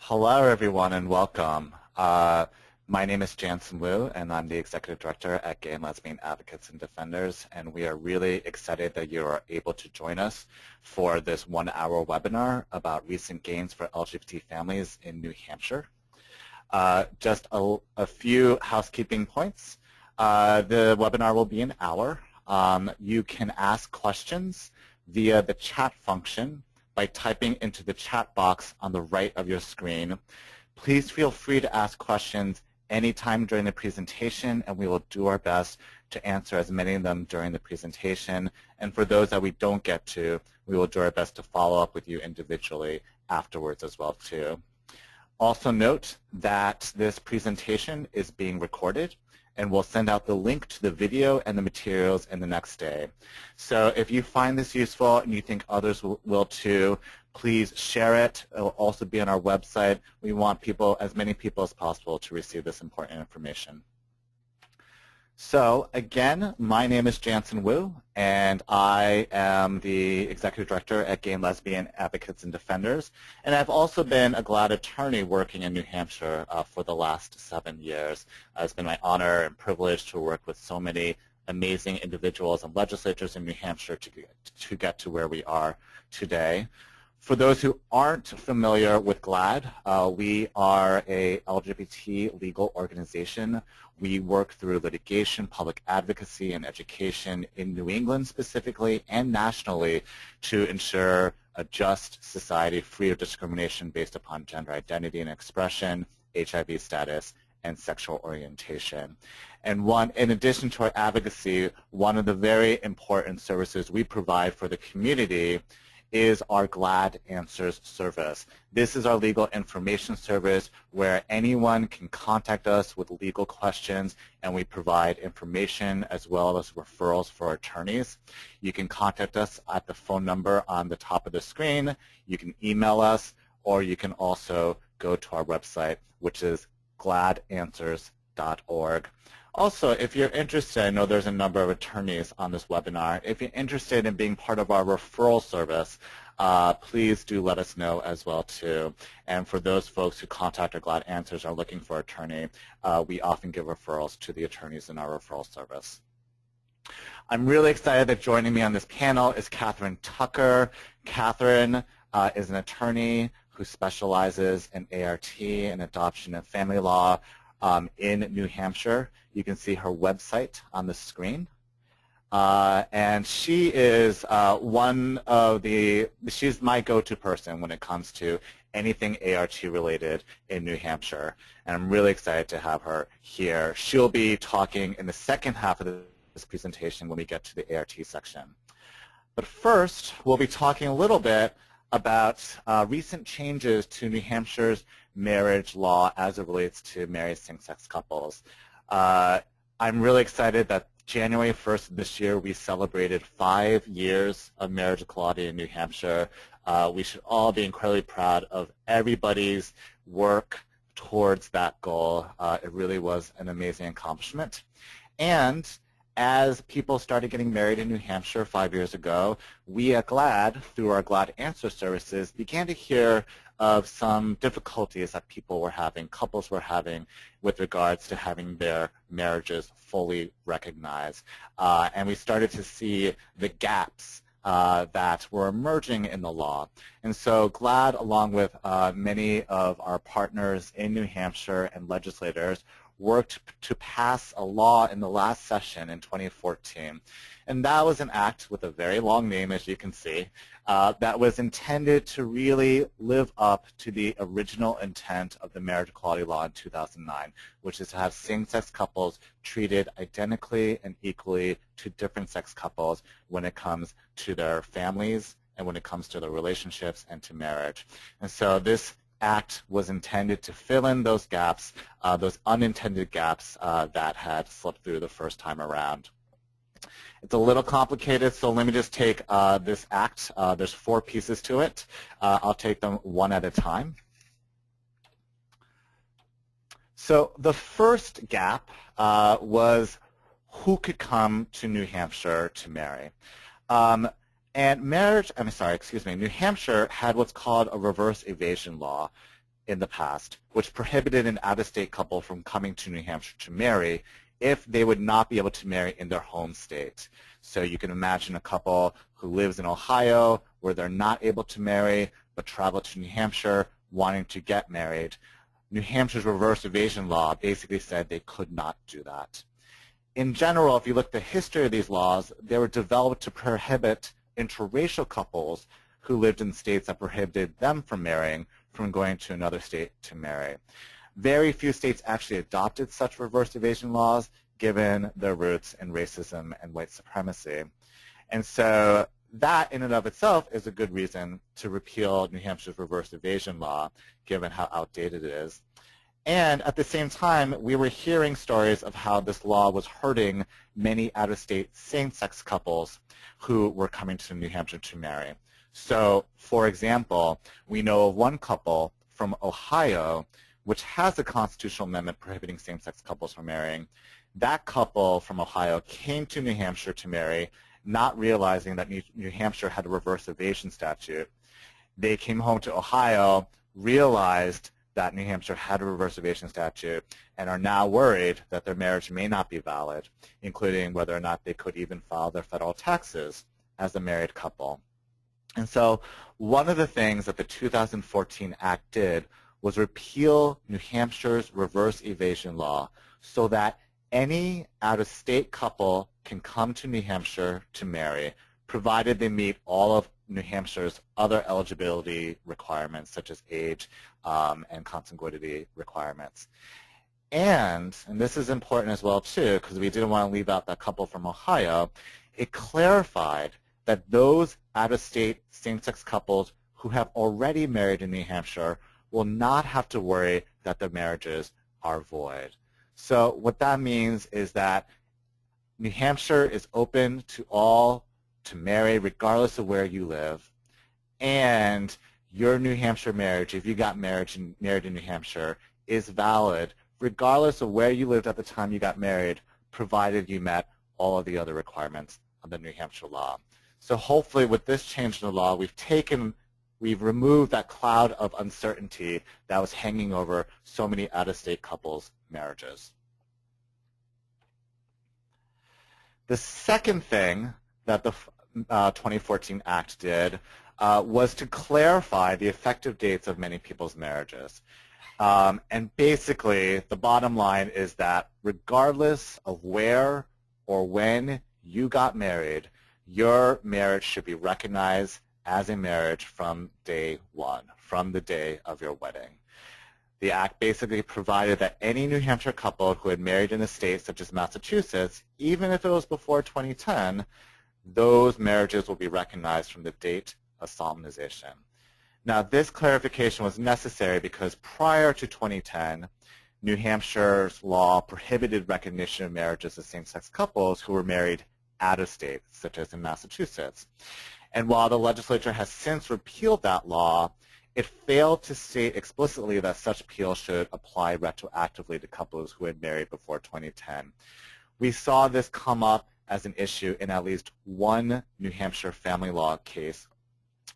Hello, everyone, and welcome. My name is Jansen Wu, and I'm the Executive Director at Gay and Lesbian Advocates and Defenders, and we are really excited that you are able to join us for this one-hour webinar about recent gains for LGBT families in New Hampshire. Just a few housekeeping points. The webinar will be an hour. You can ask questions via the chat function by typing into the chat box on the right of your screen. Please feel free to ask questions anytime during the presentation, and we will do our best to answer as many of them during the presentation. And for those that we don't get to, we will do our best to follow up with you individually afterwards as well too. Also note that this presentation is being recorded, and we'll send out the link to the video and the materials in the next day. So if you find this useful and you think others will too, please share it. It will also be on our website. We want as many people as possible to receive this important information. So again, my name is Jansen Wu, and I am the Executive Director at Gay and Lesbian Advocates and Defenders. And I've also been a GLAAD attorney working in New Hampshire for the last 7 years. It's been my honor and privilege to work with so many amazing individuals and legislators in New Hampshire to get to where we are today. For those who aren't familiar with GLAAD, we are a LGBT legal organization. We work through litigation, public advocacy, and education in New England specifically and nationally to ensure a just society free of discrimination based upon gender identity and expression, HIV status, and sexual orientation. And in addition to our advocacy, one of the very important services we provide for the community is our GLAAD Answers service. This is our legal information service where anyone can contact us with legal questions, and we provide information as well as referrals for attorneys. You can contact us at the phone number on the top of the screen. You can email us, or you can also go to our website, which is glaadanswers.org. Also, if you're interested, I know there's a number of attorneys on this webinar. If you're interested in being part of our referral service, please do let us know as well too. And for those folks who contact our GLAAD Answers are looking for an attorney, we often give referrals to the attorneys in our referral service. I'm really excited that joining me on this panel is Catherine Tucker. Catherine is an attorney who specializes in ART and adoption and family law in New Hampshire. You can see her website on the screen. And she is she's my go-to person when it comes to anything ART related in New Hampshire. And I'm really excited to have her here. She'll be talking in the second half of this presentation when we get to the ART section. But first, we'll be talking a little bit about recent changes to New Hampshire's marriage law as it relates to married same-sex couples. I'm really excited that January 1st of this year we celebrated 5 years of marriage equality in New Hampshire. We should all be incredibly proud of everybody's work towards that goal. It really was an amazing accomplishment. And as people started getting married in New Hampshire 5 years ago, we at GLAAD, through our GLAAD Answer services, began to hear of some difficulties that couples were having with regards to having their marriages fully recognized. And we started to see the gaps that were emerging in the law. And so GLAAD, along with many of our partners in New Hampshire and legislators, worked to pass a law in the last session in 2014. And that was an act with a very long name, as you can see, that was intended to really live up to the original intent of the marriage equality law in 2009, which is to have same-sex couples treated identically and equally to different sex couples when it comes to their families and when it comes to their relationships and to marriage. And so this act was intended to fill in those gaps, those unintended gaps that had slipped through the first time around. It's a little complicated, so let me just take this act. There's 4 pieces to it. I'll take them one at a time. So the first gap was who could come to New Hampshire to marry. And New Hampshire had what's called a reverse evasion law. in the past, which prohibited an out-of-state couple from coming to New Hampshire to marry if they would not be able to marry in their home state. So you can imagine a couple who lives in Ohio where they're not able to marry but travel to New Hampshire wanting to get married. New Hampshire's reverse evasion law basically said they could not do that. In general, if you look at the history of these laws, they were developed to prohibit interracial couples who lived in states that prohibited them from marrying from going to another state to marry. Very few states actually adopted such reverse evasion laws given their roots in racism and white supremacy. And so that in and of itself is a good reason to repeal New Hampshire's reverse evasion law, given how outdated it is. And at the same time, we were hearing stories of how this law was hurting many out-of-state same-sex couples who were coming to New Hampshire to marry. So, for example, we know of one couple from Ohio which has a constitutional amendment prohibiting same-sex couples from marrying. That couple from Ohio came to New Hampshire to marry, not realizing that New Hampshire had a reverse evasion statute. They came home to Ohio, realized that New Hampshire had a reverse evasion statute, and are now worried that their marriage may not be valid, including whether or not they could even file their federal taxes as a married couple. And so one of the things that the 2014 Act did was repeal New Hampshire's reverse evasion law so that any out-of-state couple can come to New Hampshire to marry, provided they meet all of New Hampshire's other eligibility requirements, such as age and consanguinity requirements. And this is important as well, too, because we didn't want to leave out that couple from Ohio, it clarified that those out-of-state same-sex couples who have already married in New Hampshire will not have to worry that their marriages are void. So what that means is that New Hampshire is open to all to marry regardless of where you live, and your New Hampshire marriage, if you got married in New Hampshire, is valid regardless of where you lived at the time you got married, provided you met all of the other requirements of the New Hampshire law. So hopefully with this change in the law, we've removed that cloud of uncertainty that was hanging over so many out-of-state couples' marriages. The second thing that the 2014 Act did was to clarify the effective dates of many people's marriages. And basically, the bottom line is that regardless of where or when you got married, your marriage should be recognized as a marriage from day one, from the day of your wedding. The Act basically provided that any New Hampshire couple who had married in a state such as Massachusetts, even if it was before 2010, those marriages will be recognized from the date of solemnization. Now, this clarification was necessary because prior to 2010, New Hampshire's law prohibited recognition of marriages of same-sex couples who were married out of state, such as in Massachusetts. And while the legislature has since repealed that law, it failed to state explicitly that such repeal should apply retroactively to couples who had married before 2010. We saw this come up as an issue in at least one New Hampshire family law case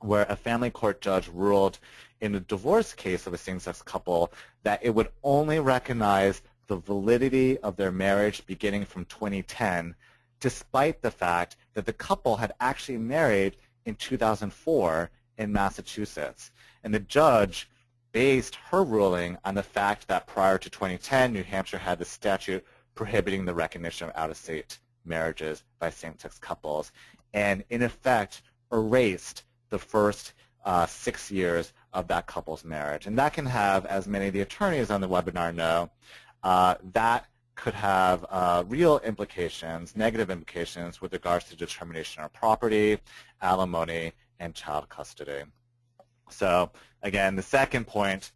where a family court judge ruled in a divorce case of a same-sex couple that it would only recognize the validity of their marriage beginning from 2010, despite the fact that the couple had actually married in 2004 in Massachusetts. And the judge based her ruling on the fact that prior to 2010, New Hampshire had the statute prohibiting the recognition of out-of-state marriages by same-sex couples, and in effect erased the first 6 years of that couple's marriage. And that can have, as many of the attorneys on the webinar know, that could have real implications, negative implications with regards to determination of property, alimony, and child custody. So again, the second point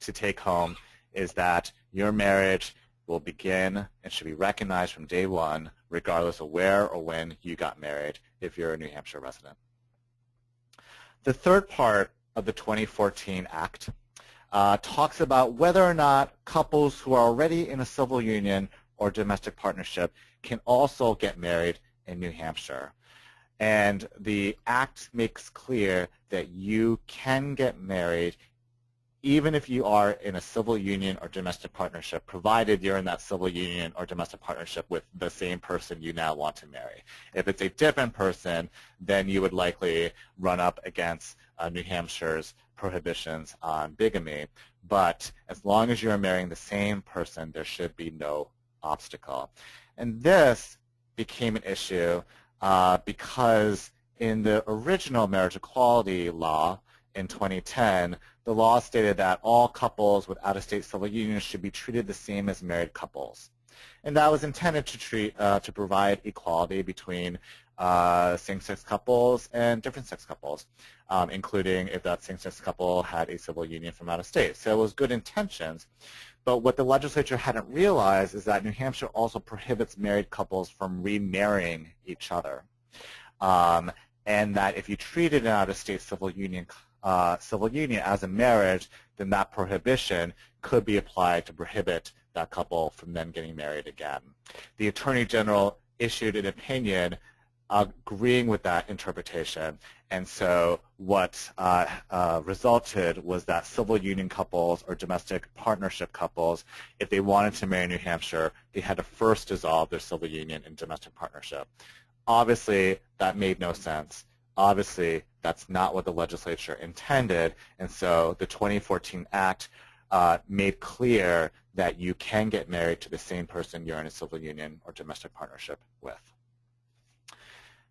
to take home is that your marriage will begin and should be recognized from day one, regardless of where or when you got married, if you're a New Hampshire resident. The third part of the 2014 Act talks about whether or not couples who are already in a civil union or domestic partnership can also get married in New Hampshire. And the Act makes clear that you can get married even if you are in a civil union or domestic partnership, provided you're in that civil union or domestic partnership with the same person you now want to marry. If it's a different person, then you would likely run up against New Hampshire's prohibitions on bigamy. But as long as you're marrying the same person, there should be no obstacle. And this became an issue because in the original marriage equality law in 2010, the law stated that all couples with out-of-state civil unions should be treated the same as married couples. And that was intended to provide equality between same-sex couples and different-sex couples, including if that same-sex couple had a civil union from out of state. So it was good intentions. But what the legislature hadn't realized is that New Hampshire also prohibits married couples from remarrying each other. And that if you treated an out-of-state civil union as a marriage, then that prohibition could be applied to prohibit that couple from then getting married again. The Attorney General issued an opinion agreeing with that interpretation, and so what resulted was that civil union couples or domestic partnership couples, if they wanted to marry in New Hampshire, they had to first dissolve their civil union and domestic partnership. Obviously, that made no sense. Obviously, that's not what the legislature intended, and so the 2014 Act made clear that you can get married to the same person you're in a civil union or domestic partnership with.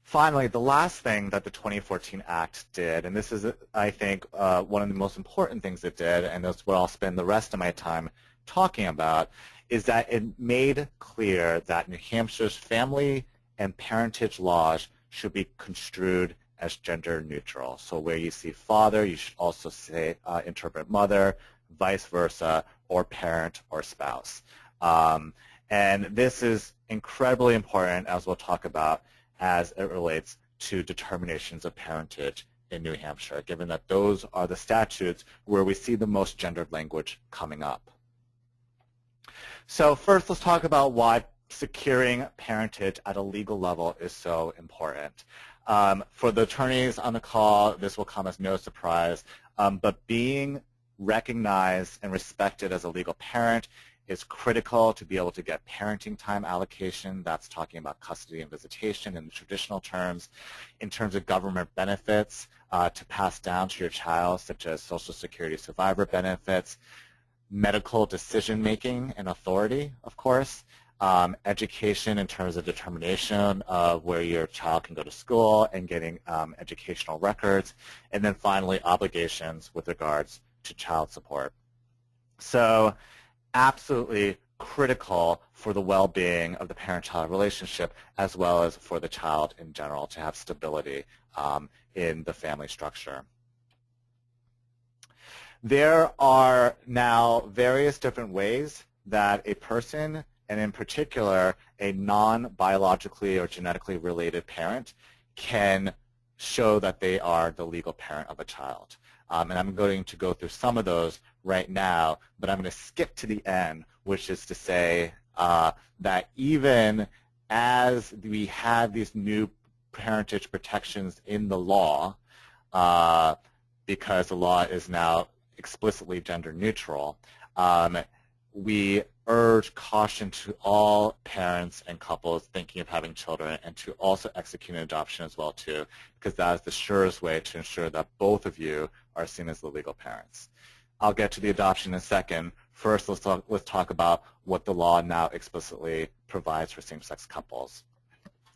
Finally, the last thing that the 2014 Act did, and this is, I think, one of the most important things it did, and that's what I'll spend the rest of my time talking about, is that it made clear that New Hampshire's family and parentage laws should be construed as gender neutral. So where you see father, you should also say interpret mother, vice versa, or parent or spouse. And this is incredibly important, as we'll talk about, as it relates to determinations of parentage in New Hampshire, given that those are the statutes where we see the most gendered language coming up. So first, let's talk about why securing parentage at a legal level is so important. For the attorneys on the call, this will come as no surprise, but being recognized and respected as a legal parent is critical to be able to get parenting time allocation. That's talking about custody and visitation in the traditional terms. In terms of government benefits to pass down to your child, such as Social Security survivor benefits, medical decision-making and authority, of course, education in terms of determination of where your child can go to school and getting educational records, and then finally obligations with regards to child support. So absolutely critical for the well-being of the parent-child relationship as well as for the child in general to have stability in the family structure. There are now various different ways that a person, and in particular a non-biologically or genetically related parent, can show that they are the legal parent of a child. And I'm going to go through some of those right now, but I'm going to skip to the end, which is to say that even as we have these new parentage protections in the law, because the law is now explicitly gender neutral, we urge caution to all parents and couples thinking of having children and to also execute an adoption as well too, because that is the surest way to ensure that both of you are seen as the legal parents. I'll get to the adoption in a second. First, let's talk about what the law now explicitly provides for same-sex couples.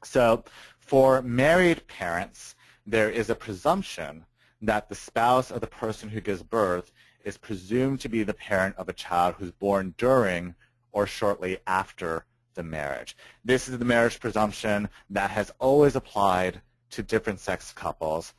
So for married parents, there is a presumption that the spouse of the person who gives birth is presumed to be the parent of a child who's born during or shortly after the marriage. This is the marriage presumption that has always applied to different sex couples.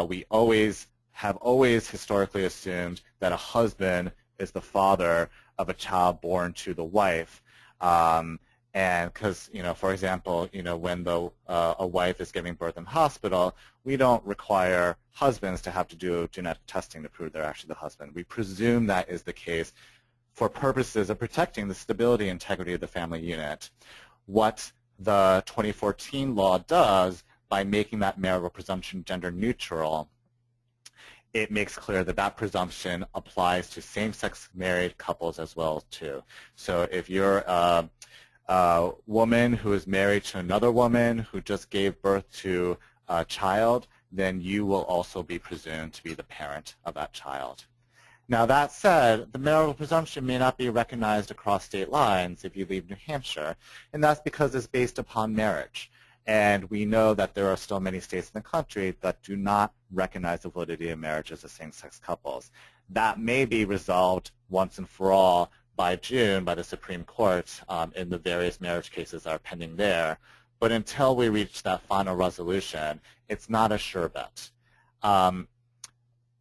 We have always historically assumed that a husband is the father of a child born to the wife. And because, for example, when a wife is giving birth in hospital, we don't require husbands to have to do genetic testing to prove they're actually the husband. We presume that is the case for purposes of protecting the stability and integrity of the family unit. What the 2014 law does by making that marital presumption gender neutral it makes clear that that presumption applies to same-sex married couples as well too. So if you're a woman who is married to another woman who just gave birth to a child, then you will also be presumed to be the parent of that child. Now that said, the marital presumption may not be recognized across state lines if you leave New Hampshire, and that's because it's based upon marriage. And we know that there are still many states in the country that do not recognize the validity of marriages as same-sex couples. That may be resolved once and for all by June by the Supreme Court in the various marriage cases that are pending there. But until we reach that final resolution, it's not a sure bet.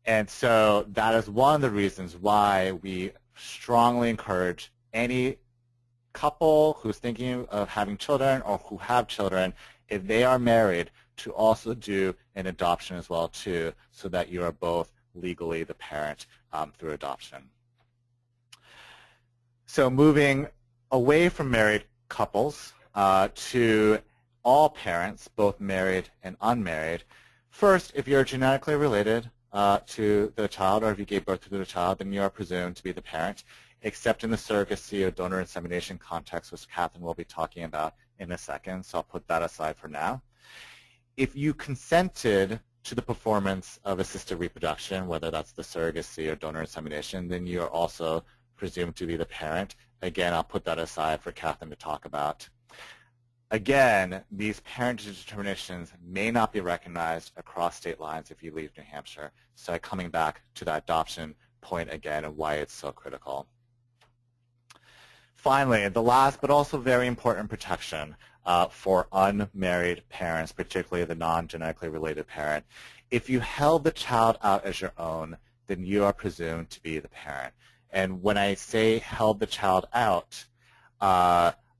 And so that is one of the reasons why we strongly encourage any couple who's thinking of having children or who have children, if they are married, to also do an adoption as well too, so that you are both legally the parent through adoption. So moving away from married couples to all parents, both married and unmarried. First, if you're genetically related to the child, or if you gave birth to the child, then you are presumed to be the parent, except in the surrogacy or donor insemination context, which Catherine will be talking about in a second, so I'll put that aside for now. If you consented to the performance of assisted reproduction, whether that's the surrogacy or donor insemination, then you are also presumed to be the parent. Again, I'll put that aside for Catherine to talk about. Again, these parentage determinations may not be recognized across state lines if you leave New Hampshire. So coming back to that adoption point again and why it's so critical. Finally, the last but also very important protection for unmarried parents, particularly the non-genetically related parent. If you held the child out as your own, then you are presumed to be the parent. And when I say held the child out,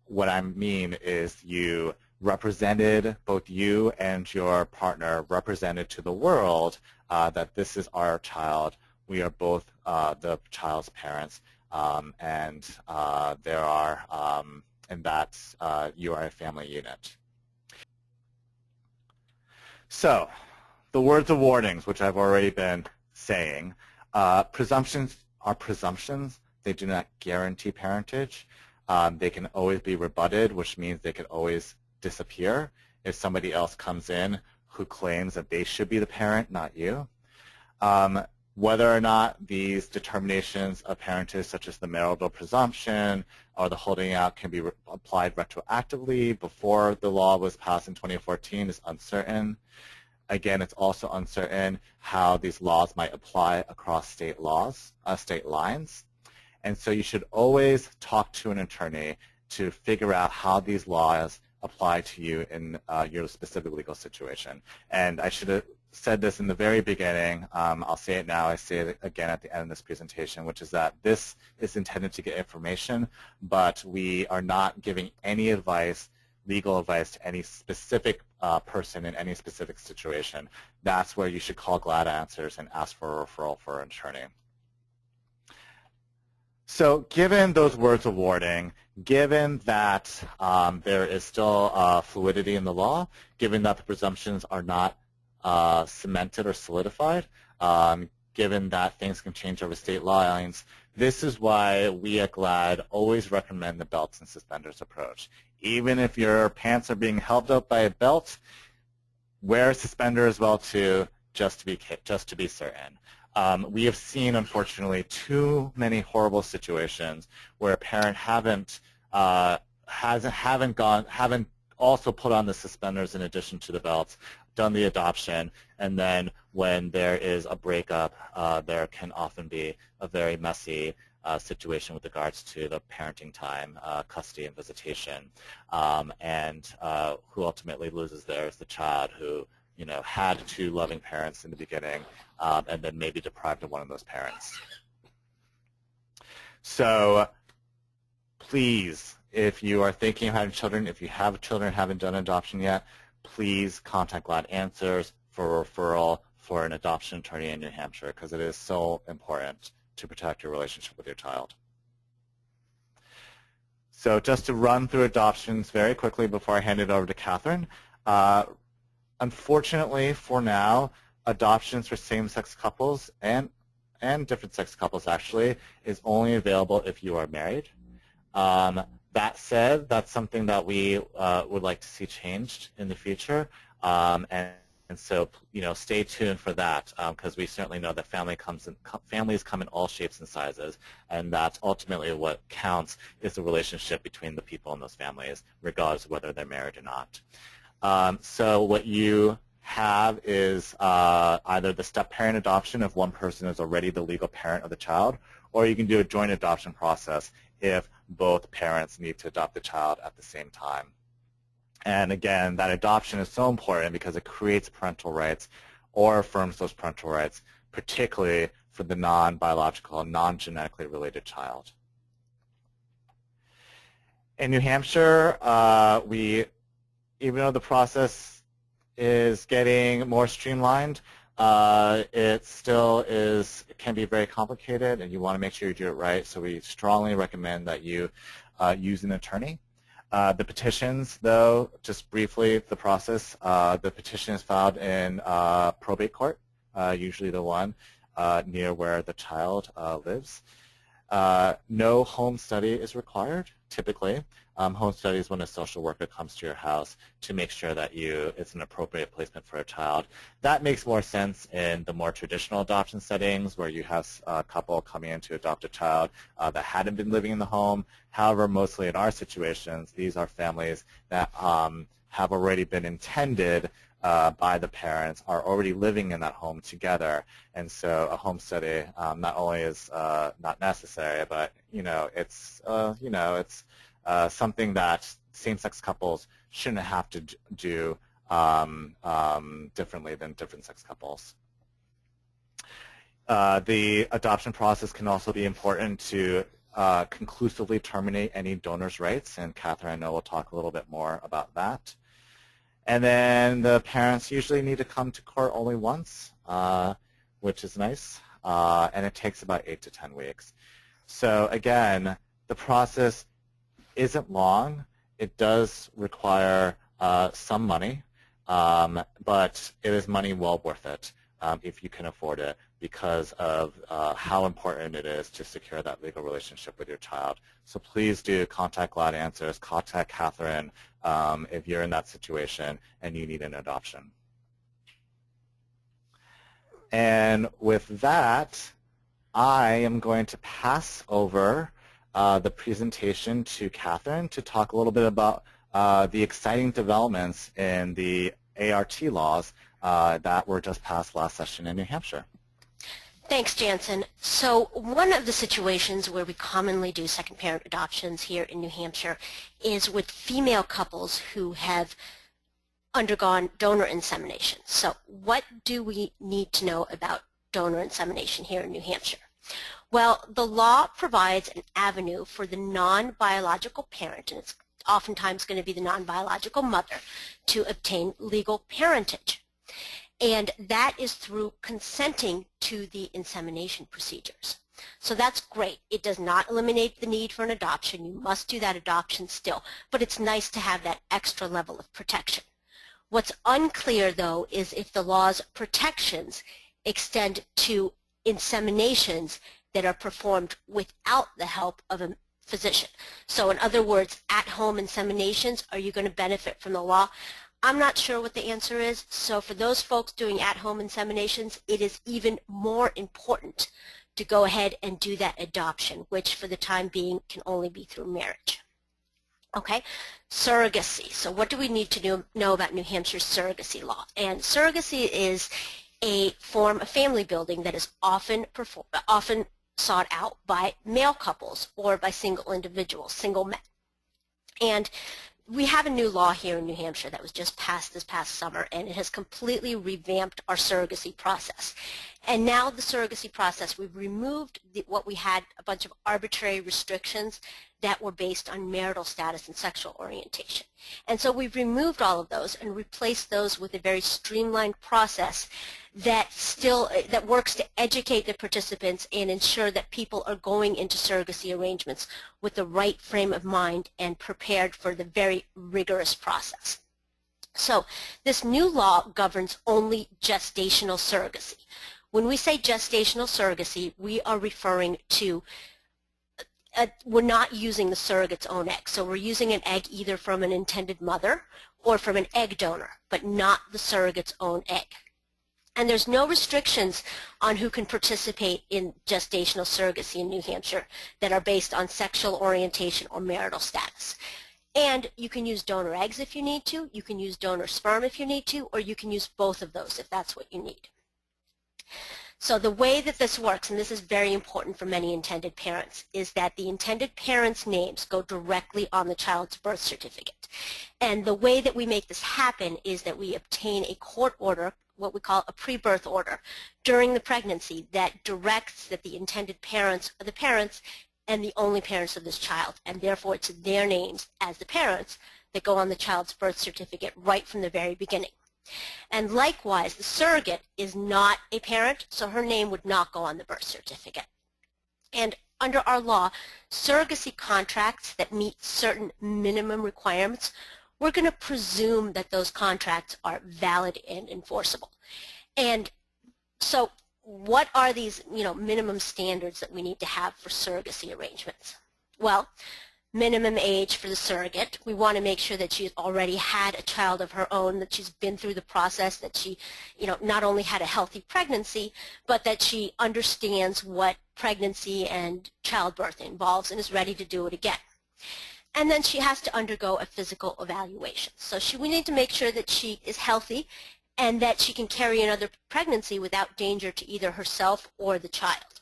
what I mean is you represented, both you and your partner represented to the world that this is our child. We are both the child's parents, and there are, and that's, you are a family unit. So, the words of warnings, which I've already been saying, presumptions are presumptions. They do not guarantee parentage. They can always be rebutted, which means they could always disappear if somebody else comes in who claims that they should be the parent, not you. Whether or not these determinations of parentage, such as the marital presumption or the holding out, can be applied retroactively before the law was passed in 2014 is uncertain. Again, it's also uncertain how these laws might apply across state laws, state lines. And so you should always talk to an attorney to figure out how these laws apply to you in your specific legal situation. And I should have said this in the very beginning. I'll say it now. I say it again at the end of this presentation, which is that this is intended to get information, but we are not giving any advice, legal advice, to any specific person in any specific situation. That's where you should call Glad Answers and ask for a referral for an attorney. So given those words of warning, given that there is still fluidity in the law, given that the presumptions are not cemented or solidified, given that things can change over state lines, this is why we at GLAD always recommend the belts and suspenders approach. Even if your pants are being held up by a belt, wear a suspender as well too, just to be certain. We have seen, unfortunately, too many horrible situations where a parent haven't also put on the suspenders in addition to the belts, done the adoption, and then when there is a breakup, there can often be a very messy situation with regards to the parenting time, custody, and visitation, and who ultimately loses there is the child who had two loving parents in the beginning, and then maybe deprived of one of those parents. So please, if you are thinking of having children, if you have children and haven't done adoption yet, please contact Glad Answers for a referral for an adoption attorney in New Hampshire, because it is so important to protect your relationship with your child. So just to run through adoptions very quickly before I hand it over to Catherine. Unfortunately, for now, adoptions for same-sex couples and different-sex couples actually is only available if you are married. That said, that's something that we would like to see changed in the future, and so stay tuned for that, because we certainly know that families come in all shapes and sizes, and that's ultimately what counts is the relationship between the people in those families, regardless of whether they're married or not. So what you have is either the step-parent adoption if one person is already the legal parent of the child, or you can do a joint adoption process if both parents need to adopt the child at the same time. And again, that adoption is so important because it creates parental rights or affirms those parental rights, particularly for the non-biological, non-genetically related child. In New Hampshire, even though the process is getting more streamlined, it still can be very complicated, and you want to make sure you do it right. So we strongly recommend that you use an attorney. The petitions, though, just briefly, the process, the petition is filed in probate court, usually the one near where the child lives. No home study is required, typically. Home study is when a social worker comes to your house to make sure that it's an appropriate placement for a child. That makes more sense in the more traditional adoption settings where you have a couple coming in to adopt a child that hadn't been living in the home. However, mostly in our situations, these are families that have already been intended by the parents, are already living in that home together, and so a home study not only is not necessary, but it's something that same-sex couples shouldn't have to do differently than different-sex couples. The adoption process can also be important to conclusively terminate any donor's rights, and Catherine, I know, will talk a little bit more about that. And then the parents usually need to come to court only once, which is nice, and it takes about 8 to 10 weeks. So again, the process isn't long. It does require some money, but it is money well worth it if you can afford it, because of how important it is to secure that legal relationship with your child. So please do contact Glad Answers, contact Catherine if you're in that situation and you need an adoption. And with that, I am going to pass over the presentation to Catherine to talk a little bit about the exciting developments in the ART laws that were just passed last session in New Hampshire. Thanks, Jansen. So one of the situations where we commonly do second parent adoptions here in New Hampshire is with female couples who have undergone donor insemination. So what do we need to know about donor insemination here in New Hampshire? Well, the law provides an avenue for the non-biological parent, and it's oftentimes going to be the non-biological mother, to obtain legal parentage. And that is through consenting to the insemination procedures. So that's great. It does not eliminate the need for an adoption. You must do that adoption still, but it's nice to have that extra level of protection. What's unclear, though, is if the law's protections extend to inseminations that are performed without the help of a physician. So in other words, at-home inseminations, are you going to benefit from the law? I'm not sure what the answer is, so for those folks doing at-home inseminations, it is even more important to go ahead and do that adoption, which for the time being can only be through marriage. Okay, surrogacy. So what do we need to know about New Hampshire's surrogacy law? And surrogacy is a form of family building that is often sought out by male couples or by single individuals, single men. And we have a new law here in New Hampshire that was just passed this past summer, and it has completely revamped our surrogacy process. And now the surrogacy process, we've removed what we had, a bunch of arbitrary restrictions that were based on marital status and sexual orientation. And so we've removed all of those and replaced those with a very streamlined process that works to educate the participants and ensure that people are going into surrogacy arrangements with the right frame of mind and prepared for the very rigorous process. So this new law governs only gestational surrogacy. When we say gestational surrogacy, we are referring to we're not using the surrogate's own egg. So we're using an egg either from an intended mother or from an egg donor, but not the surrogate's own egg. And there's no restrictions on who can participate in gestational surrogacy in New Hampshire that are based on sexual orientation or marital status. And you can use donor eggs if you need to, you can use donor sperm if you need to, or you can use both of those if that's what you need. So the way that this works, and this is very important for many intended parents, is that the intended parents' names go directly on the child's birth certificate. And the way that we make this happen is that we obtain a court order, what we call a pre-birth order, during the pregnancy that directs that the intended parents are the parents and the only parents of this child, and therefore it's their names as the parents that go on the child's birth certificate right from the very beginning. And likewise, the surrogate is not a parent, so her name would not go on the birth certificate. And under our law, surrogacy contracts that meet certain minimum requirements, we're going to presume that those contracts are valid and enforceable. And so what are these, minimum standards that we need to have for surrogacy arrangements? Well, minimum age for the surrogate. We want to make sure that she's already had a child of her own, that she's been through the process, that she, not only had a healthy pregnancy, but that she understands what pregnancy and childbirth involves and is ready to do it again. And then she has to undergo a physical evaluation. So we need to make sure that she is healthy and that she can carry another pregnancy without danger to either herself or the child.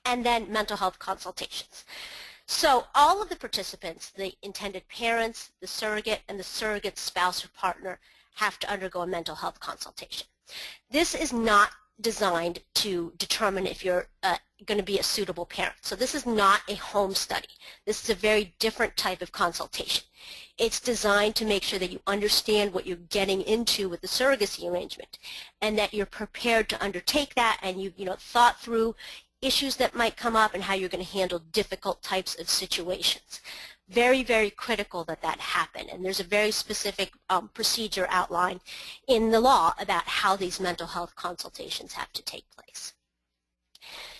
And then mental health consultations. So all of the participants, the intended parents, the surrogate, and the surrogate's spouse or partner have to undergo a mental health consultation. This is not designed to determine if you're going to be a suitable parent. So this is not a home study. This is a very different type of consultation. It's designed to make sure that you understand what you're getting into with the surrogacy arrangement and that you're prepared to undertake that, and you've thought through issues that might come up and how you're going to handle difficult types of situations. Very, very critical that that happen, and there's a very specific procedure outlined in the law about how these mental health consultations have to take place.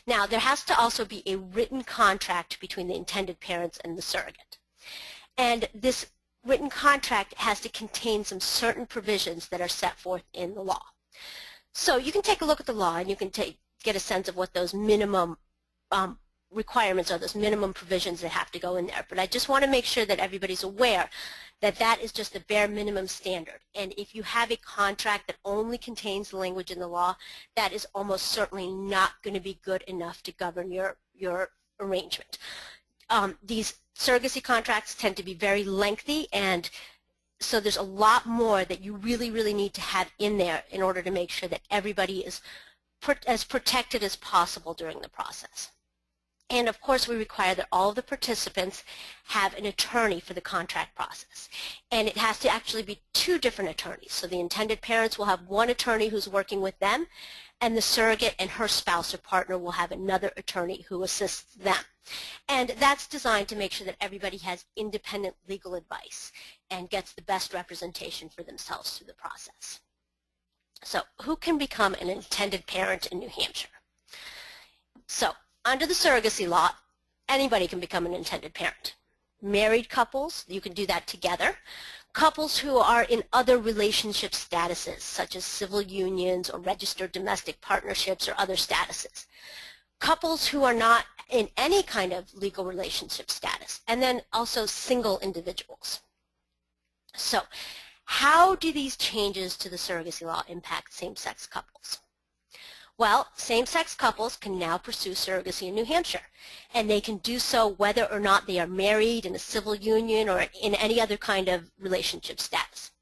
Now, there has to also be a written contract between the intended parents and the surrogate. And this written contract has to contain some certain provisions that are set forth in the law. So you can take a look at the law and you can get a sense of what those minimum requirements are, those minimum provisions that have to go in there. But I just want to make sure that everybody's aware that that is just the bare minimum standard. And if you have a contract that only contains the language in the law, that is almost certainly not going to be good enough to govern your arrangement. These surrogacy contracts tend to be very lengthy, and so there's a lot more that you really, really need to have in there in order to make sure that everybody is as protected as possible during the process. And of course, we require that all of the participants have an attorney for the contract process. And it has to actually be two different attorneys. So the intended parents will have one attorney who's working with them, and the surrogate and her spouse or partner will have another attorney who assists them. And that's designed to make sure that everybody has independent legal advice and gets the best representation for themselves through the process. So who can become an intended parent in New Hampshire? So under the surrogacy law, anybody can become an intended parent. Married couples, you can do that together. Couples who are in other relationship statuses, such as civil unions or registered domestic partnerships or other statuses. Couples who are not in any kind of legal relationship status, and then also single individuals. So how do these changes to the surrogacy law impact same-sex couples? Well, same-sex couples can now pursue surrogacy in New Hampshire, and they can do so whether or not they are married in a civil union or in any other kind of relationship status.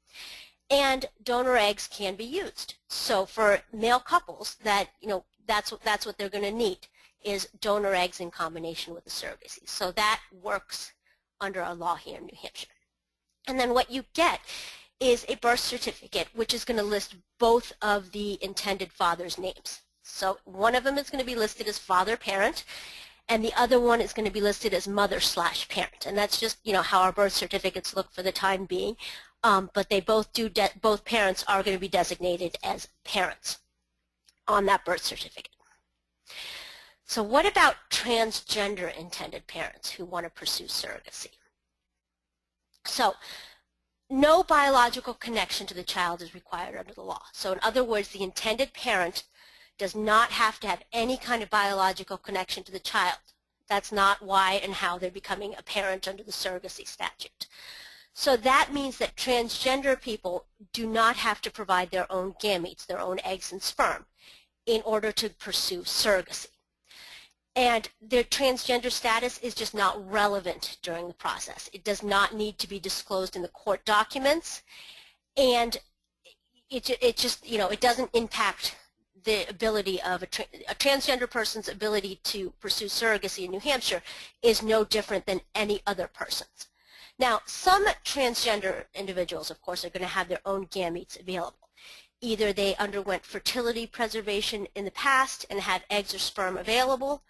And donor eggs can be used. So for male couples, that's what they're going to need, is donor eggs in combination with the surrogacy. So that works under our law here in New Hampshire. And then what you get is a birth certificate, which is going to list both of the intended father's names. So one of them is going to be listed as father-parent, and the other one is going to be listed as mother/parent. And that's just, how our birth certificates look for the time being. but they both parents are going to be designated as parents on that birth certificate. So what about transgender intended parents who want to pursue surrogacy? So no biological connection to the child is required under the law. So in other words, the intended parent does not have to have any kind of biological connection to the child. That's not why and how they're becoming a parent under the surrogacy statute. So that means that transgender people do not have to provide their own gametes, their own eggs and sperm, in order to pursue surrogacy. And their transgender status is just not relevant during the process. It does not need to be disclosed in the court documents, and it just, it doesn't impact the ability of a transgender person's ability to pursue surrogacy in New Hampshire is no different than any other person's. Now, some transgender individuals, of course, are going to have their own gametes available. Either they underwent fertility preservation in the past and had eggs or sperm available,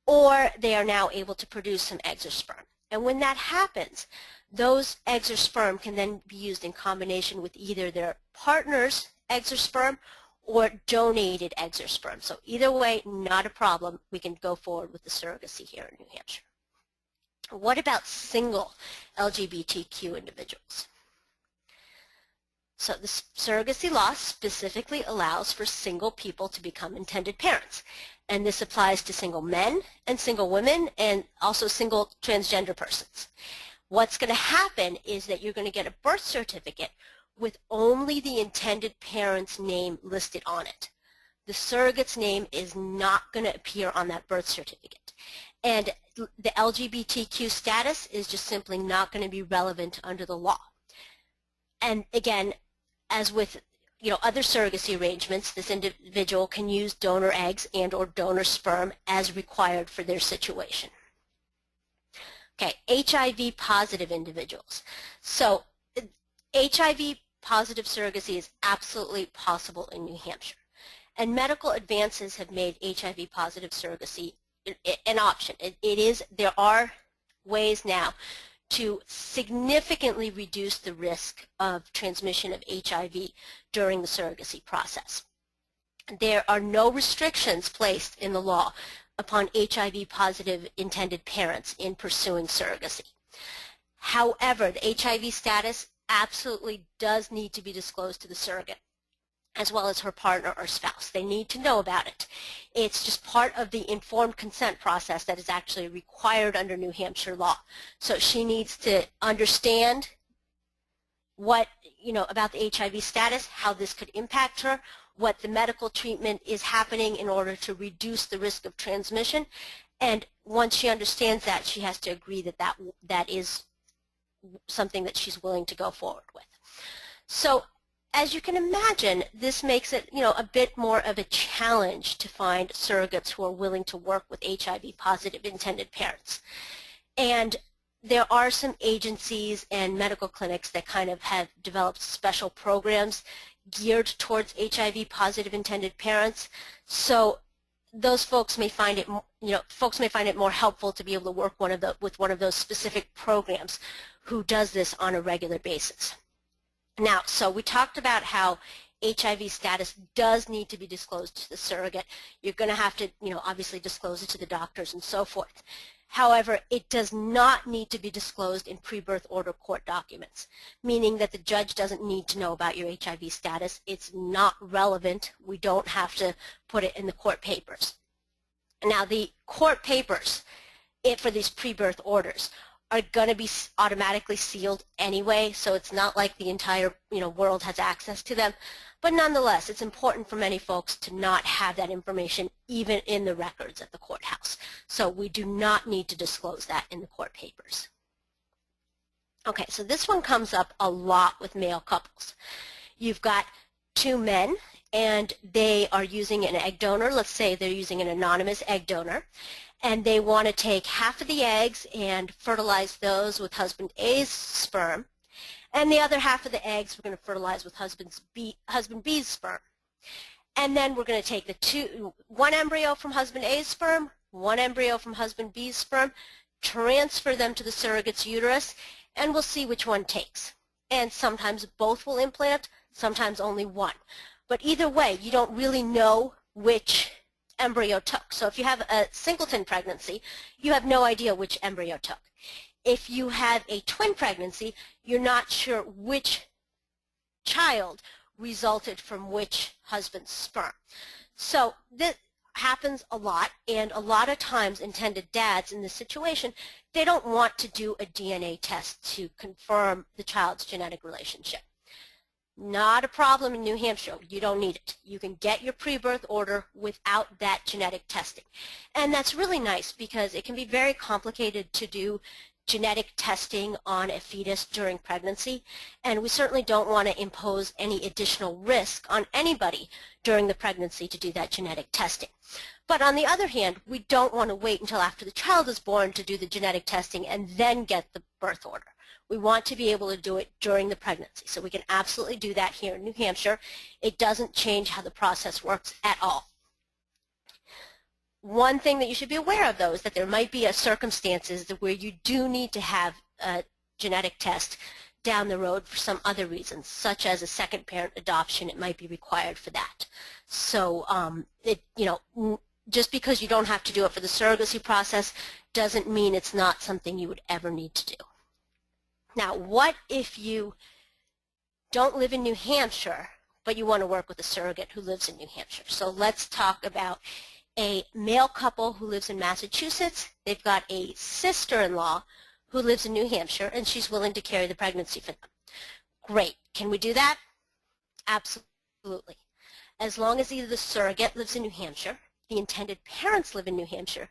or they are now able to produce some eggs or sperm. And when that happens, those eggs or sperm can then be used in combination with either their partner's eggs or sperm or donated eggs or sperm. So either way, not a problem. We can go forward with the surrogacy here in New Hampshire. What about single LGBTQ individuals? So the surrogacy law specifically allows for single people to become intended parents. And this applies to single men and single women and also single transgender persons. What's going to happen is that you're going to get a birth certificate with only the intended parent's name listed on it. The surrogate's name is not going to appear on that birth certificate. And the LGBTQ status is just simply not going to be relevant under the law. And again, as with other surrogacy arrangements, this individual can use donor eggs and or donor sperm as required for their situation. Okay, HIV positive individuals. So HIV positive surrogacy is absolutely possible in New Hampshire. And medical advances have made HIV positive surrogacy an option. There are ways now to significantly reduce the risk of transmission of HIV during the surrogacy process. There are no restrictions placed in the law upon HIV-positive intended parents in pursuing surrogacy. However, the HIV status absolutely does need to be disclosed to the surrogate, as well as her partner or spouse. They need to know about it. It's just part of the informed consent process that is actually required under New Hampshire law. So she needs to understand what, about the HIV status, how this could impact her, what the medical treatment is happening in order to reduce the risk of transmission. And once she understands that, she has to agree that that is something that she's willing to go forward with. So as you can imagine, this makes it, a bit more of a challenge to find surrogates who are willing to work with HIV-positive intended parents. And there are some agencies and medical clinics that kind of have developed special programs geared towards HIV-positive intended parents. So those folks may find it, more helpful to be able to work with one of those specific programs who does this on a regular basis. Now, so we talked about how HIV status does need to be disclosed to the surrogate. You're going to have to, obviously disclose it to the doctors and so forth. However, it does not need to be disclosed in pre-birth order court documents, meaning that the judge doesn't need to know about your HIV status. It's not relevant. We don't have to put it in the court papers. Now, the court papers for these pre-birth orders are going to be automatically sealed anyway, so it's not like the entire world has access to them. But nonetheless, it's important for many folks to not have that information even in the records at the courthouse. So we do not need to disclose that in the court papers. Okay, so this one comes up a lot with male couples. You've got two men, and they are using an egg donor. Let's say they're using an anonymous egg donor, and they want to take half of the eggs and fertilize those with husband A's sperm, and the other half of the eggs we're going to fertilize with husband B's sperm. And then we're going to take one embryo from husband A's sperm, one embryo from husband B's sperm, transfer them to the surrogate's uterus, and we'll see which one takes. and sometimes both will implant, sometimes only one. But either way, you don't really know which embryo took. So if you have a singleton pregnancy, you have no idea which embryo took. If you have a twin pregnancy, you're not sure which child resulted from which husband's sperm. So this happens a lot, and a lot of times intended dads in this situation, they don't want to do a DNA test to confirm the child's genetic relationship. Not a problem in New Hampshire. You don't need it. You can get your pre-birth order without that genetic testing. And that's really nice because it can be very complicated to do genetic testing on a fetus during pregnancy, and we certainly don't want to impose any additional risk on anybody during the pregnancy to do that genetic testing. But on the other hand, we don't want to wait until after the child is born to do the genetic testing and then get the birth order. We want to be able to do it during the pregnancy, so we can absolutely do that here in New Hampshire. It doesn't change how the process works at all. One thing that you should be aware of, though, is that there might be circumstances where you do need to have a genetic test down the road for some other reasons, such as a second parent adoption. It might be required for that. So, just because you don't have to do it for the surrogacy process doesn't mean it's not something you would ever need to do. Now, what if you don't live in New Hampshire, but you want to work with a surrogate who lives in New Hampshire? So let's talk about a male couple who lives in Massachusetts. They've got a sister-in-law who lives in New Hampshire, and she's willing to carry the pregnancy for them. Great. Can we do that? Absolutely. As long as either the surrogate lives in New Hampshire, the intended parents live in New Hampshire,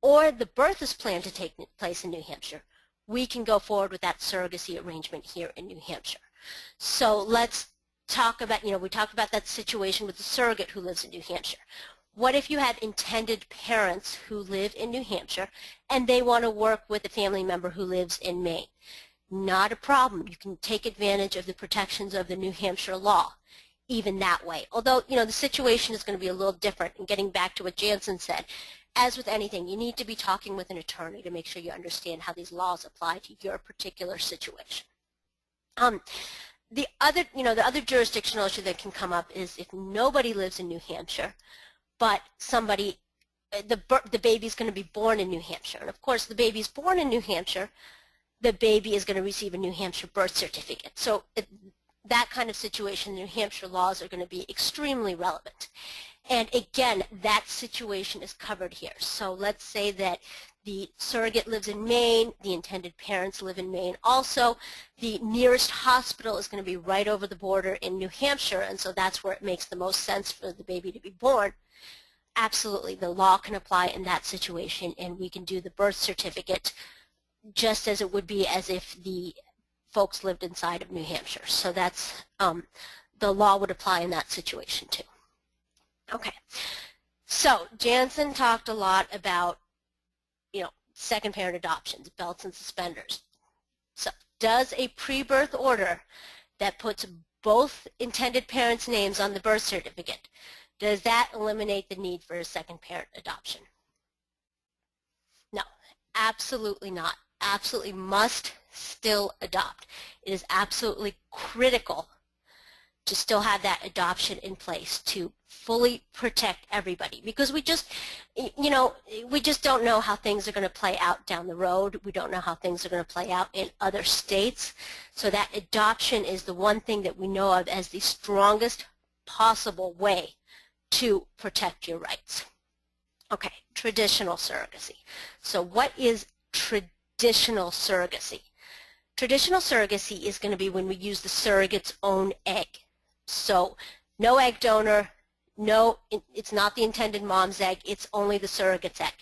or the birth is planned to take place in New Hampshire, we can go forward with that surrogacy arrangement here in New Hampshire. So let's talk about, we talked about that situation with the surrogate who lives in New Hampshire. What if you have intended parents who live in New Hampshire and they want to work with a family member who lives in Maine? Not a problem. You can take advantage of the protections of the New Hampshire law, even that way. Although, the situation is going to be a little different. And getting back to what Jansen said, as with anything, you need to be talking with an attorney to make sure you understand how these laws apply to your particular situation. The other jurisdictional issue that can come up is if nobody lives in New Hampshire, but the baby's going to be born in New Hampshire. And of course, the baby's born in New Hampshire, the baby is going to receive a New Hampshire birth certificate. So that kind of situation, New Hampshire laws are going to be extremely relevant. And again, that situation is covered here. So let's say that the surrogate lives in Maine, the intended parents live in Maine also. The nearest hospital is going to be right over the border in New Hampshire, and so that's where it makes the most sense for the baby to be born. Absolutely, the law can apply in that situation, and we can do the birth certificate just as it would be as if the folks lived inside of New Hampshire. So that's, the law would apply in that situation too. Okay, so Jansen talked a lot about, second parent adoptions, belts and suspenders. So does a pre-birth order that puts both intended parents' names on the birth certificate, does that eliminate the need for a second parent adoption? No, absolutely not. Absolutely must still adopt. It is absolutely critical to still have that adoption in place to fully protect everybody, because we just don't know how things are going to play out down the road. We don't know how things are going to play out in other states. So that adoption is the one thing that we know of as the strongest possible way to protect your rights. Okay, traditional surrogacy. So what is traditional surrogacy? Traditional surrogacy is going to be when we use the surrogate's own egg. So no egg donor, it's not the intended mom's egg, it's only the surrogate's egg.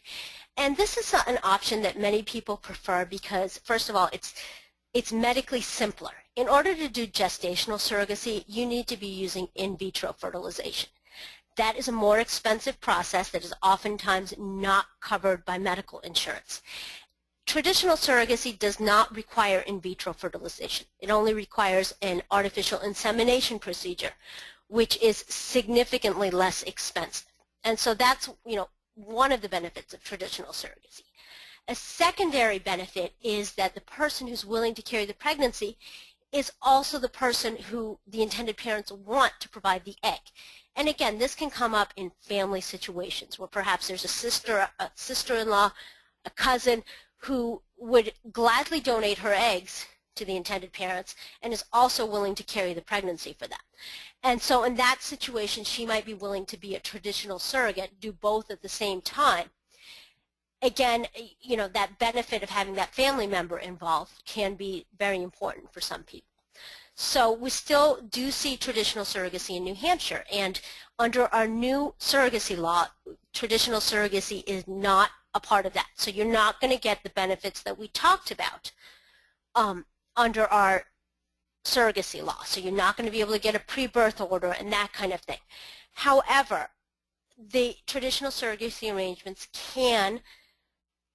And this is an option that many people prefer because, first of all, it's medically simpler. In order to do gestational surrogacy, you need to be using in vitro fertilization. That is a more expensive process that is oftentimes not covered by medical insurance. Traditional surrogacy does not require in vitro fertilization. It only requires an artificial insemination procedure, which is significantly less expensive. And so that's, one of the benefits of traditional surrogacy. A secondary benefit is that the person who's willing to carry the pregnancy is also the person who the intended parents want to provide the egg. And again, this can come up in family situations where perhaps there's a sister-in-law, a cousin who would gladly donate her eggs to the intended parents and is also willing to carry the pregnancy for them. And so in that situation, she might be willing to be a traditional surrogate, do both at the same time. Again, you know, that benefit of having that family member involved can be very important for some people. So we still do see traditional surrogacy in New Hampshire, and under our new surrogacy law, traditional surrogacy is not a part of that. So you're not going to get the benefits that we talked about under our surrogacy law. So you're not going to be able to get a pre-birth order and that kind of thing. However, the traditional surrogacy arrangements can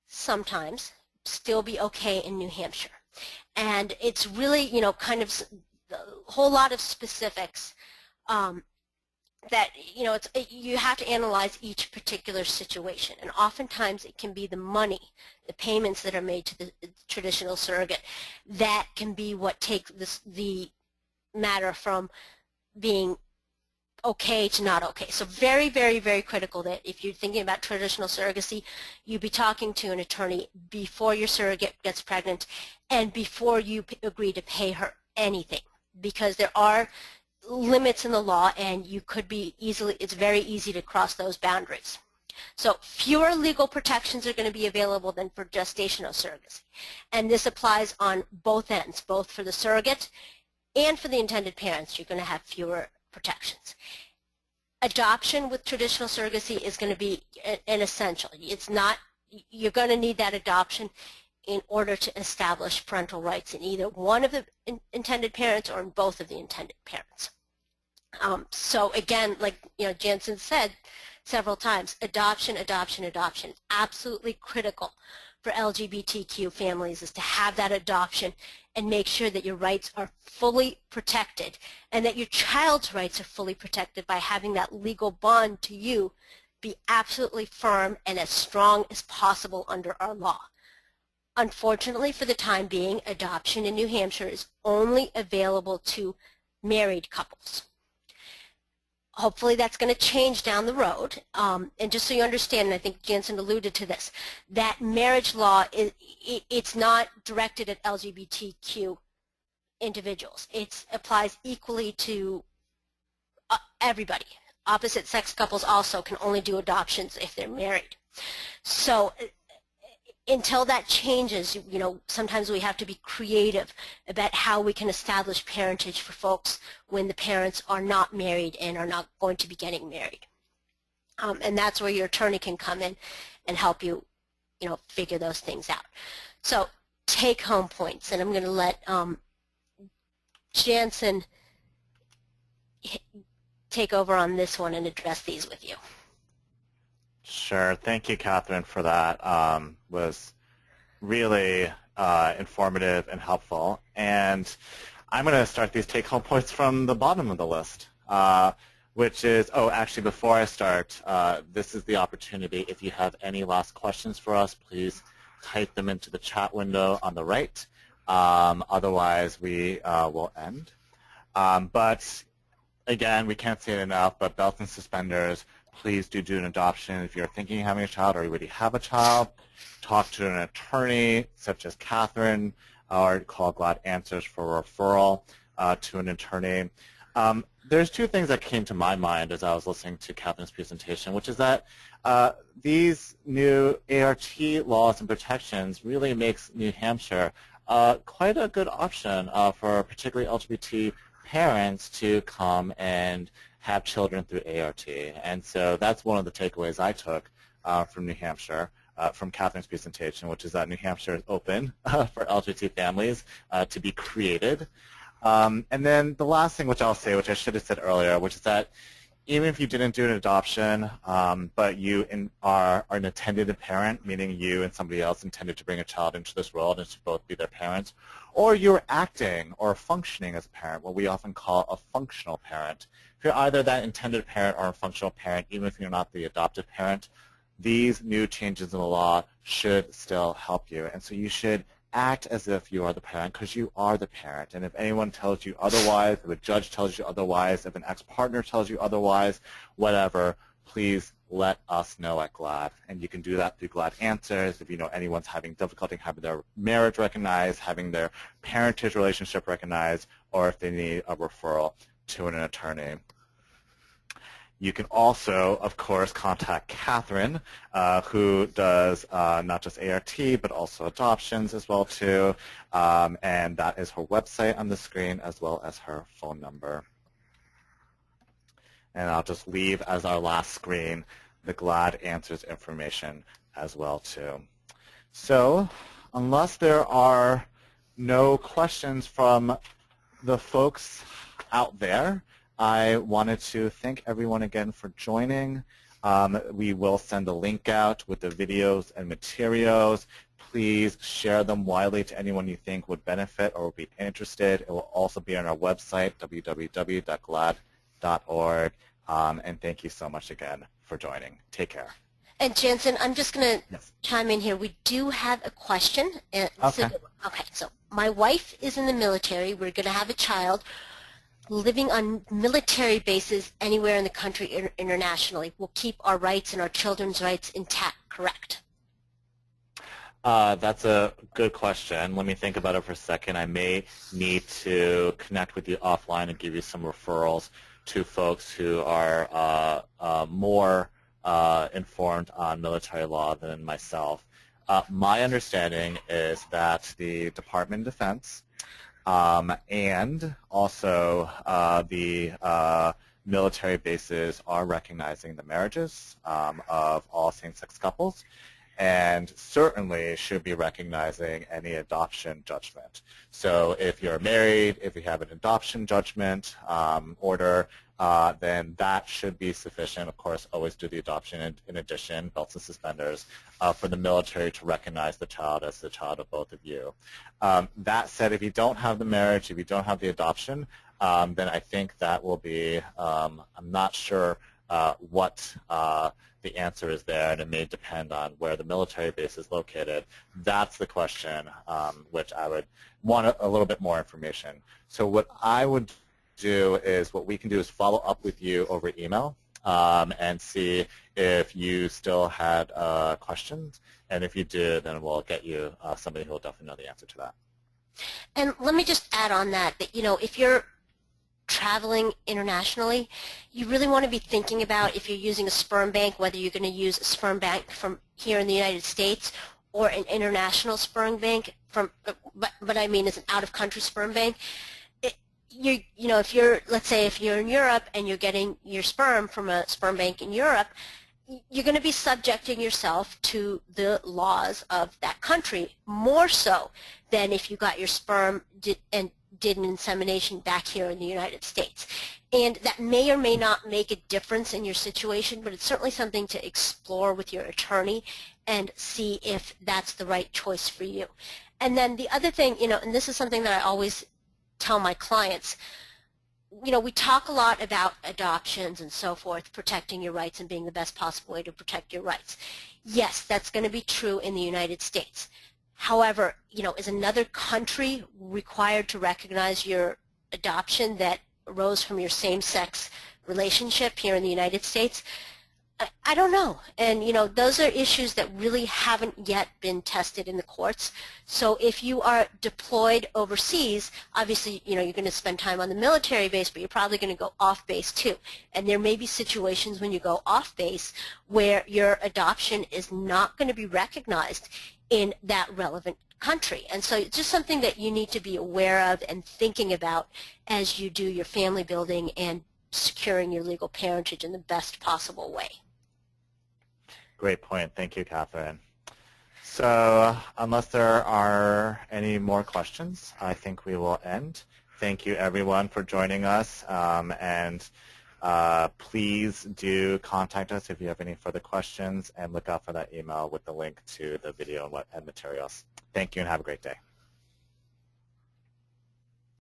sometimes still be okay in New Hampshire. And it's really, you know, kind of a whole lot of specifics that, you know, you have to analyze each particular situation. And oftentimes it can be the money, the payments that are made to the traditional surrogate that can be what takes the matter from being okay to not okay. So very, very, very critical that if you're thinking about traditional surrogacy, you be talking to an attorney before your surrogate gets pregnant and before you agree to pay her anything, because there are limits in the law and you could be it's very easy to cross those boundaries. So fewer legal protections are going to be available than for gestational surrogacy. And this applies on both ends, both for the surrogate and for the intended parents. You're going to have fewer protections. Adoption with traditional surrogacy is going to be an essential. It's not, you're going to need that adoption in order to establish parental rights in either one of the intended parents or in both of the intended parents. So again, like, you know, Jansen said several times, adoption, adoption, adoption. Absolutely critical for LGBTQ families is to have that adoption and make sure that your rights are fully protected and that your child's rights are fully protected by having that legal bond to you be absolutely firm and as strong as possible under our law. Unfortunately, for the time being, adoption in New Hampshire is only available to married couples. Hopefully that's going to change down the road. And just so you understand, and I think Jansen alluded to this, that marriage law, it's not directed at LGBTQ individuals. It applies equally to everybody. Opposite sex couples also can only do adoptions if they're married. So until that changes, you know, sometimes we have to be creative about how we can establish parentage for folks when the parents are not married and are not going to be getting married. And that's where your attorney can come in and help you, you know, figure those things out. So take-home points, and I'm going to let Jansen take over on this one and address these with you. Sure. Thank you, Catherine, for that. Was really informative and helpful. And I'm going to start these take-home points from the bottom of the list, which is, actually, before I start, this is the opportunity. If you have any last questions for us, please type them into the chat window on the right. Otherwise, we will end. But again, we can't say it enough, but belts and suspenders, please do an adoption. If you're thinking of having a child or you already have a child, talk to an attorney such as Catherine, or call Glad Answers for referral to an attorney. There's two things that came to my mind as I was listening to Catherine's presentation, which is that these new ART laws and protections really makes New Hampshire quite a good option for particularly LGBT parents to come and have children through ART. And so that's one of the takeaways I took from New Hampshire, from Catherine's presentation, which is that New Hampshire is open for LGBT families to be created. And then the last thing which I'll say, which I should have said earlier, which is that even if you didn't do an adoption, but you are an intended parent, meaning you and somebody else intended to bring a child into this world and to both be their parents, or you're acting or functioning as a parent, what we often call a functional parent. If you're either that intended parent or a functional parent, even if you're not the adoptive parent, these new changes in the law should still help you. And so you should act as if you are the parent, because you are the parent. And if anyone tells you otherwise, if a judge tells you otherwise, if an ex-partner tells you otherwise, whatever, please let us know at GLAAD. And you can do that through GLAAD Answers. If you know anyone's having difficulty having their marriage recognized, having their parentage relationship recognized, or if they need a referral to an attorney. You can also, of course, contact Catherine, who does not just ART, but also adoptions as well, too. And that is her website on the screen, as well as her phone number. And I'll just leave as our last screen the GLAAD Answers information as well, too. So unless there are no questions from the folks out there, I wanted to thank everyone again for joining. We will send a link out with the videos and materials. Please share them widely to anyone you think would benefit or would be interested. It will also be on our website, www.glaad.org. And thank you so much again for joining. Take care. And Jansen, I'm just going to chime in here. We do have a question. Okay. So my wife is in the military. We're going to have a child living on military bases anywhere in the country internationally. We'll keep our rights and our children's rights intact, correct? That's a good question. Let me think about it for a second. I may need to connect with you offline and give you some referrals to folks who are more informed on military law than myself. My understanding is that the Department of Defense and also the military bases are recognizing the marriages of all same-sex couples, and certainly should be recognizing any adoption judgment. So if you're married, if you have an adoption judgment order, then that should be sufficient. Of course, always do the adoption in addition, belts and suspenders, for the military to recognize the child as the child of both of you. That said, if you don't have the marriage, if you don't have the adoption, then I think that will be, I'm not sure what the answer is there, and it may depend on where the military base is located. That's the question, which I would want a little bit more information. So what I would do is, what we can do is follow up with you over email and see if you still had questions. And if you do, then we'll get you somebody who will definitely know the answer to that. And let me just add on that, you know, if you're traveling internationally, you really want to be thinking about, if you're using a sperm bank, whether you're going to use a sperm bank from here in the United States or an international sperm bank from, but I mean, it's an out-of-country sperm bank. You know, if you're, let's say, if you're in Europe and you're getting your sperm from a sperm bank in Europe, you're going to be subjecting yourself to the laws of that country more so than if you got your sperm and did an insemination back here in the United States. And that may or may not make a difference in your situation, but it's certainly something to explore with your attorney and see if that's the right choice for you. And then the other thing, you know, and this is something that I always tell my clients, you know, we talk a lot about adoptions and so forth, protecting your rights and being the best possible way to protect your rights. Yes, that's going to be true in the United States. However, you know, is another country required to recognize your adoption that arose from your same-sex relationship here in the United States? I don't know. And, you know, those are issues that really haven't yet been tested in the courts. So if you are deployed overseas, obviously, you know, you're going to spend time on the military base, but you're probably going to go off base too. And there may be situations when you go off base where your adoption is not going to be recognized in that relevant country. And so it's just something that you need to be aware of and thinking about as you do your family building and securing your legal parentage in the best possible way. Great point. Thank you, Catherine. So unless there are any more questions, I think we will end. Thank you, everyone, for joining us. And please do contact us if you have any further questions, and look out for that email with the link to the video and materials. Thank you, and have a great day.